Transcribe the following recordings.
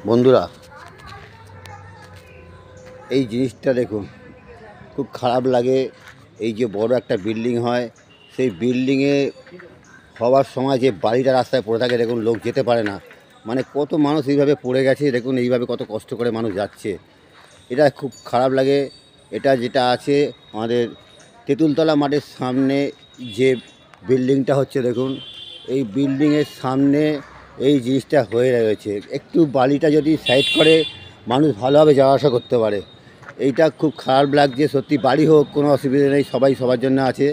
বন্ধুরা, এই জিনিসটা দেখুন, খুব খারাপ লাগে। এই যে বড় একটা বিল্ডিং হয়, সেই বিল্ডিংয়ে হওয়ার সময় যে বাড়িটা রাস্তায় পড়ে থাকে, দেখুন লোক যেতে পারে না। মানে কত মানুষ এইভাবে পড়ে গেছে, দেখুন এইভাবে কত কষ্ট করে মানুষ যাচ্ছে। এটা খুব খারাপ লাগে। এটা যেটা আছে আমাদের তেঁতুলতলা মাঠের সামনে যে বিল্ডিংটা হচ্ছে, দেখুন এই বিল্ডিংয়ের সামনে এই জিনিসটা হয়ে রয়েছে। একটু বালিটা যদি সাইড করে মানুষ ভালোভাবে যাওয়া আসা করতে পারে। এইটা খুব খারাপ লাগছে সত্যি। বাড়ি হোক কোনো অসুবিধা নেই, সবাই সবার জন্য আছে,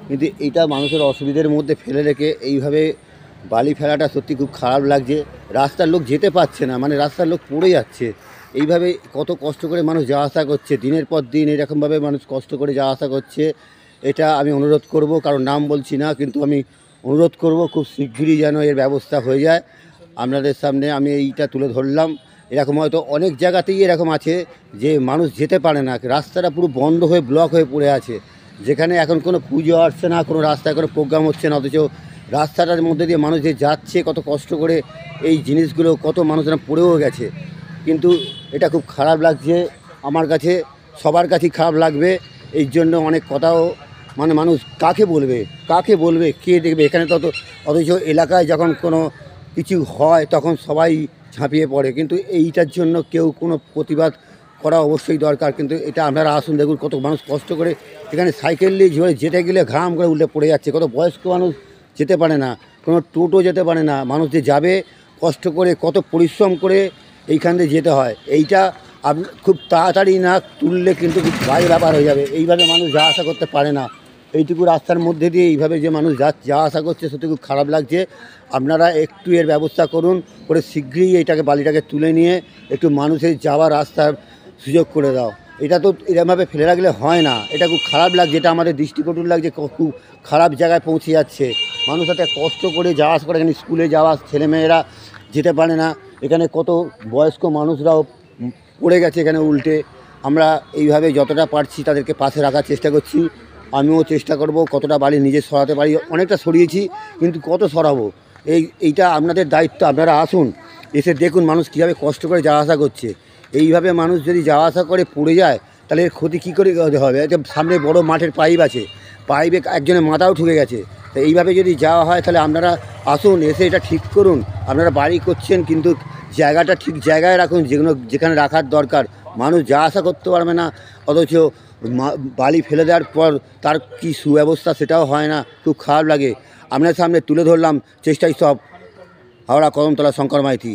কিন্তু এইটা মানুষের অসুবিধার মধ্যে ফেলে রেখে এইভাবে বালি ফেলাটা সত্যি খুব খারাপ লাগছে। রাস্তার লোক যেতে পারছে না, মানে রাস্তার লোক পড়ে যাচ্ছে। এইভাবে কত কষ্ট করে মানুষ যাওয়া আসা করছে, দিনের পর দিন এরকমভাবে মানুষ কষ্ট করে যাওয়া আসা করছে। এটা আমি অনুরোধ করব, কারণ নাম বলছি না, কিন্তু আমি অনুরোধ করব খুব শিগগিরই যেন এর ব্যবস্থা হয়ে যায়। আপনাদের সামনে আমি এইটা তুলে ধরলাম। এরকম হয়তো অনেক জায়গাতেই এরকম আছে যে মানুষ যেতে পারে না, রাস্তাটা পুরো বন্ধ হয়ে ব্লক হয়ে পড়ে আছে। যেখানে এখন কোনো পুজো আসছে না, কোনো রাস্তায় কোনো প্রোগ্রাম হচ্ছে না, অথচ রাস্তাটার মধ্যে দিয়ে মানুষ যে যাচ্ছে কত কষ্ট করে, এই জিনিসগুলো কত মানুষরা পড়েও গেছে। কিন্তু এটা খুব খারাপ লাগছে আমার কাছে, সবার কাছেই খারাপ লাগবে। এই জন্য অনেক কথাও, মানে মানুষ কাকে বলবে, কে দেখবে এখানে? অথচ এলাকায় যখন কোনো কিছু হয় তখন সবাই ঝাঁপিয়ে পড়ে, কিন্তু এইটার জন্য কেউ কোনো প্রতিবাদ করা অবশ্যই দরকার। কিন্তু এটা আপনারা আসুন, দেখুন কত মানুষ কষ্ট করে এখানে সাইকেল নিয়ে ঝরে যেতে গেলে ঘাম করে উল্টে পড়ে যাচ্ছে। কত বয়স্ক মানুষ যেতে পারে না, কোনো টোটো যেতে পারে না। মানুষ যে যাবে কষ্ট করে, কত পরিশ্রম করে এইখান দিয়ে যেতে হয়। এইটা খুব তাড়াতাড়ি না তুললে কিন্তু খুব বাজে ব্যাপার হয়ে যাবে। এইভাবে মানুষ যাওয়া আসা করতে পারে না। এইটুকু রাস্তার মধ্যে দিয়ে এইভাবে যে মানুষ যাওয়া আসা করছে, সত্যি খুব খারাপ লাগছে। আপনারা একটু এর ব্যবস্থা করুন, করে শীঘ্রই এইটাকে বালিটাকে তুলে নিয়ে একটু মানুষের যাওয়ার রাস্তার সুযোগ করে দাও। এটা তো এরকমভাবে ফেলে রাখলে হয় না। এটা খুব খারাপ লাগছে, এটা আমাদের দৃষ্টিকটু লাগছে, খুব খারাপ জায়গায় পৌঁছে যাচ্ছে। মানুষ একটা কষ্ট করে যাওয়া আসা করে, এখানে স্কুলে যাওয়া ছেলেমেয়েরা যেতে পারে না। এখানে কত বয়স্ক মানুষরাও পড়ে গেছে এখানে উল্টে। আমরা এইভাবে যতটা পারছি তাদেরকে পাশে রাখার চেষ্টা করছি। আমিও চেষ্টা করব কতটা বাড়ি নিজে সরাতে পারি। অনেকটা সরিয়েছি, কিন্তু কত সরাবো? এইটা আপনাদের দায়িত্ব। আপনারা আসুন, এসে দেখুন মানুষ কীভাবে কষ্ট করে যাওয়া আসা করছে। এইভাবে মানুষ যদি যাওয়া আসা করে পড়ে যায়, তাহলে এর ক্ষতি কী করে হবে? সামনে বড় মাঠের পাইপ আছে, পাইপে একজনের মাথাও ঠুকে গেছে। তো এইভাবে যদি যাওয়া হয়, তাহলে আপনারা আসুন, এসে এটা ঠিক করুন। আপনারা বাড়ি করছেন, কিন্তু জায়গাটা ঠিক জায়গায় রাখুন, যেখানে রাখার দরকার। মানুষ যাওয়া আসা করতে পারবে না, অথচ বালি ফেলে দেওয়ার পর তার কী সুব্যবস্থা সেটাও হয় না। খুব খারাপ লাগে। আপনার সামনে তুলে ধরলাম, চেষ্টাই সব। হাওড়া কদমতলা, শঙ্কর মাইতি।